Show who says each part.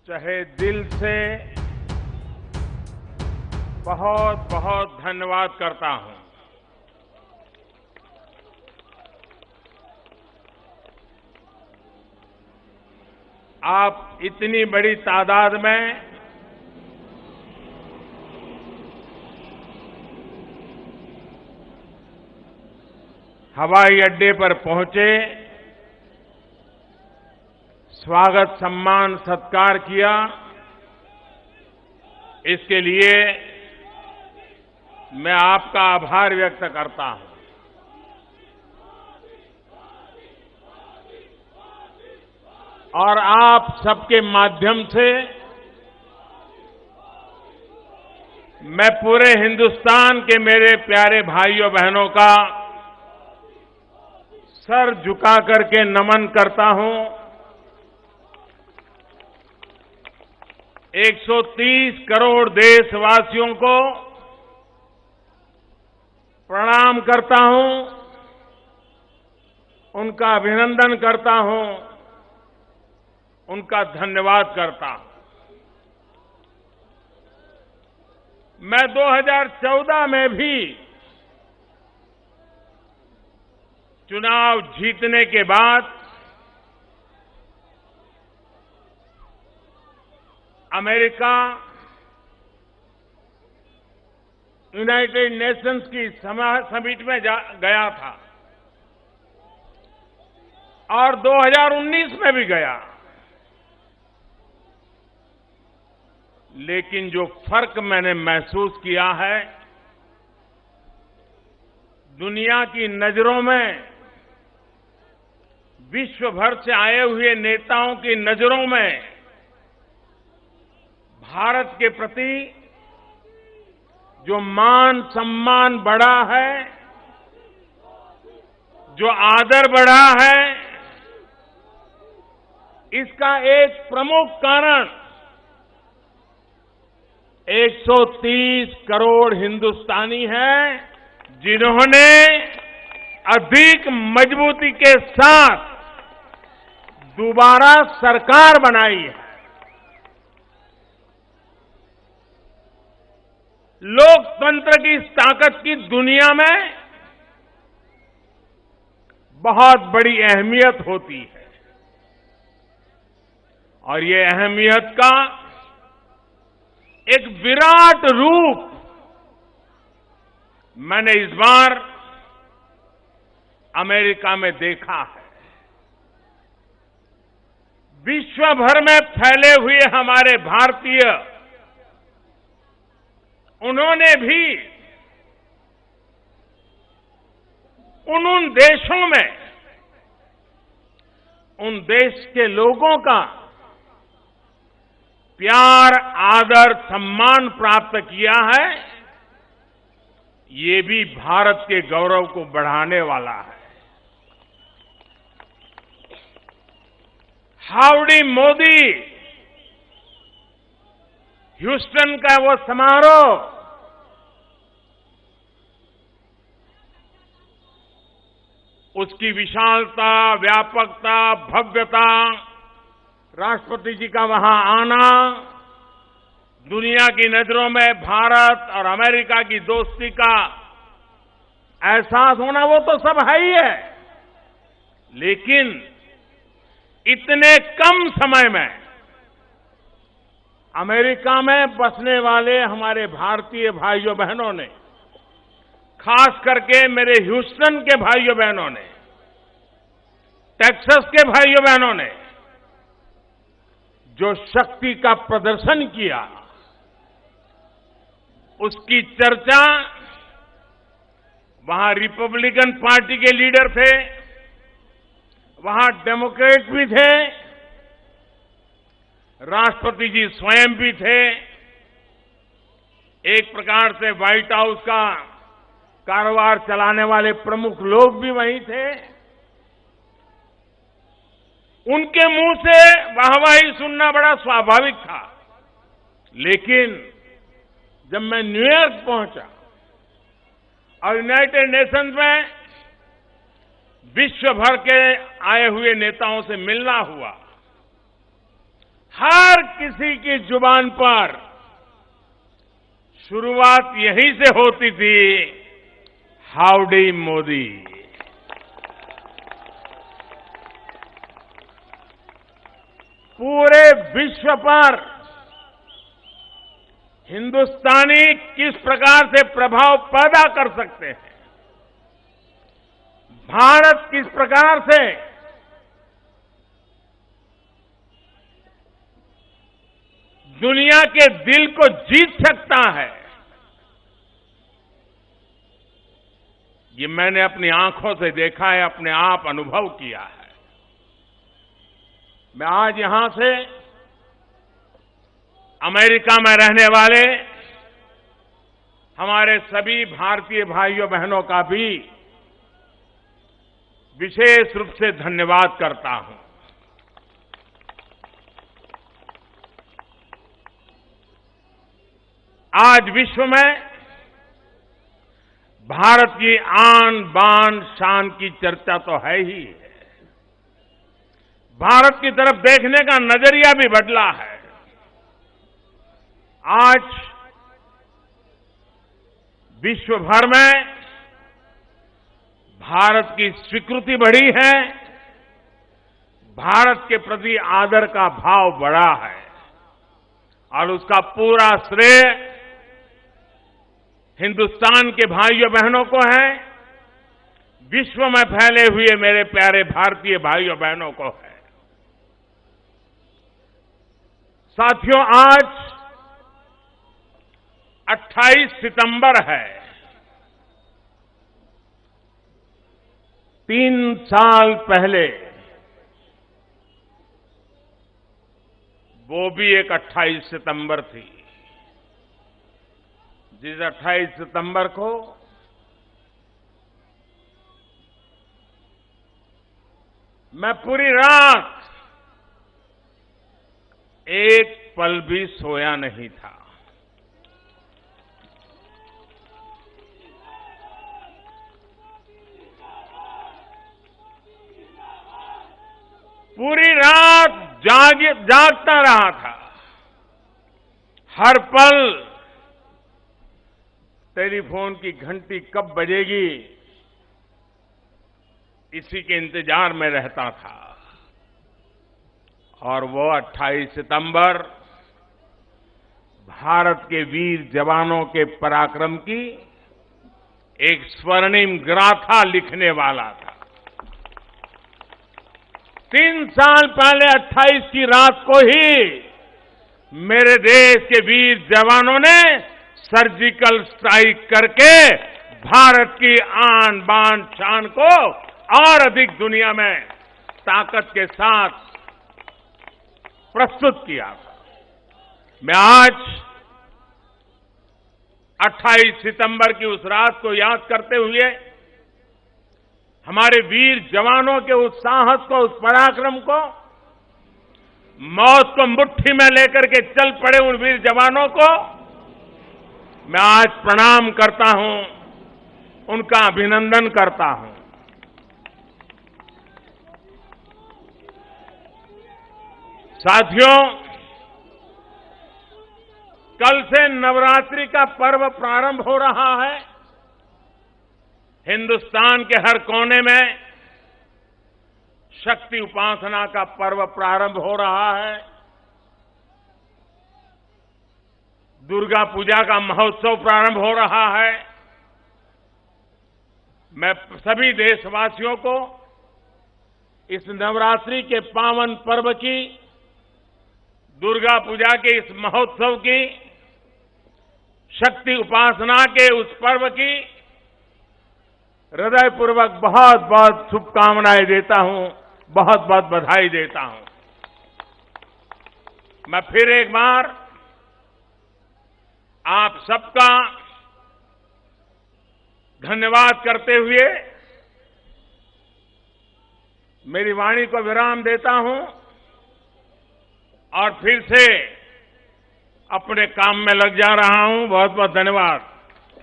Speaker 1: तहे दिल से बहुत बहुत धन्यवाद करता हूं। आप इतनी बड़ी तादाद में हवाई अड्डे पर पहुंचे, स्वागत सम्मान सत्कार किया, इसके लिए मैं आपका आभार व्यक्त करता हूं। और आप सबके माध्यम से मैं पूरे हिंदुस्तान के मेरे प्यारे भाइयों बहनों का सर झुका करके नमन करता हूं। 130 करोड़ देशवासियों को प्रणाम करता हूं, उनका अभिनंदन करता हूं, उनका धन्यवाद करता हूं। मैं 2014 में भी चुनाव जीतने के बाद अमेरिका, यूनाइटेड नेशंस की समिट में गया था और 2019 में भी गया। लेकिन जो फर्क मैंने महसूस किया है, दुनिया की नजरों में, विश्व भर से आए हुए नेताओं की नजरों में भारत के प्रति जो मान सम्मान बढ़ा है, जो आदर बढ़ा है, इसका एक प्रमुख कारण 130 करोड़ हिंदुस्तानी हैं, जिन्होंने अधिक मजबूती के साथ दोबारा सरकार बनाई है। लोकतंत्र की इस ताकत की दुनिया में बहुत बड़ी अहमियत होती है और ये अहमियत का एक विराट रूप मैंने इस बार अमेरिका में देखा है। विश्व भर में फैले हुए हमारे भारतीय, उन्होंने भी उन देशों में उन देश के लोगों का प्यार, आदर, सम्मान प्राप्त किया है। ये भी भारत के गौरव को बढ़ाने वाला है। हाउडी मोदी, ह्यूस्टन का वो समारोह, उसकी विशालता, व्यापकता, भव्यता, राष्ट्रपति जी का वहां आना, दुनिया की नजरों में भारत और अमेरिका की दोस्ती का एहसास होना, वो तो सब है ही है। लेकिन इतने कम समय में अमेरिका में बसने वाले हमारे भारतीय भाइयों बहनों ने, खास करके मेरे ह्यूस्टन के भाइयों बहनों ने, टेक्सास के भाइयों बहनों ने जो शक्ति का प्रदर्शन किया, उसकी चर्चा वहां रिपब्लिकन पार्टी के लीडर थे, वहां डेमोक्रेट भी थे, राष्ट्रपति जी स्वयं भी थे, एक प्रकार से व्हाइट हाउस का कारोबार चलाने वाले प्रमुख लोग भी वहीं थे। उनके मुंह से वाहवाही सुनना बड़ा स्वाभाविक था। लेकिन जब मैं न्यूयॉर्क पहुंचा और यूनाइटेड नेशंस में विश्व भर के आए हुए नेताओं से मिलना हुआ, हर किसी की जुबान पर शुरुआत यहीं से होती थी, हाउडी मोदी। पूरे विश्व पर हिंदुस्तानी किस प्रकार से प्रभाव पैदा कर सकते हैं, भारत किस प्रकार से दुनिया के दिल को जीत सकता है, ये मैंने अपनी आंखों से देखा है, अपने आप अनुभव किया है। मैं आज यहां से अमेरिका में रहने वाले हमारे सभी भारतीय भाइयों बहनों का भी विशेष रूप से धन्यवाद करता हूं। आज विश्व में भारत की आन बान शान की चर्चा तो है ही है। भारत की तरफ देखने का नजरिया भी बदला है। आज विश्व भर में भारत की स्वीकृति बढ़ी है, भारत के प्रति आदर का भाव बढ़ा है और उसका पूरा श्रेय हिंदुस्तान के भाइयों बहनों को है, विश्व में फैले हुए मेरे प्यारे भारतीय भाइयों बहनों को है। साथियों, आज 28 सितंबर है। 3 साल पहले वो भी एक 28 सितंबर थी, जिस 28 सितंबर को मैं पूरी रात एक पल भी सोया नहीं था। पूरी रात जागता रहा था। हर पल टेलीफोन की घंटी कब बजेगी, इसी के इंतजार में रहता था। और वो 28 सितंबर भारत के वीर जवानों के पराक्रम की एक स्वर्णिम गाथा लिखने वाला था। 3 साल पहले 28 की रात को ही मेरे देश के वीर जवानों ने सर्जिकल स्ट्राइक करके भारत की आन बान शान को और अधिक दुनिया में ताकत के साथ प्रस्तुत किया था। मैं आज 28 सितंबर की उस रात को याद करते हुए हमारे वीर जवानों के उस साहस को, उस पराक्रम को, मौत को मुट्ठी में लेकर के चल पड़े उन वीर जवानों को मैं आज प्रणाम करता हूं, उनका अभिनंदन करता हूं। साथियों, कल से नवरात्रि का पर्व प्रारंभ हो रहा है। हिंदुस्तान के हर कोने में शक्ति उपासना का पर्व प्रारंभ हो रहा है। दुर्गा पूजा का महोत्सव प्रारंभ हो रहा है। मैं सभी देशवासियों को इस नवरात्रि के पावन पर्व की, दुर्गा पूजा के इस महोत्सव की, शक्ति उपासना के उस पर्व की हृदयपूर्वक बहुत बहुत शुभकामनाएं देता हूं, बहुत बहुत बधाई देता हूं। मैं फिर एक बार आप सबका धन्यवाद करते हुए मेरी वाणी को विराम देता हूं और फिर से अपने काम में लग जा रहा हूं। बहुत बहुत धन्यवाद।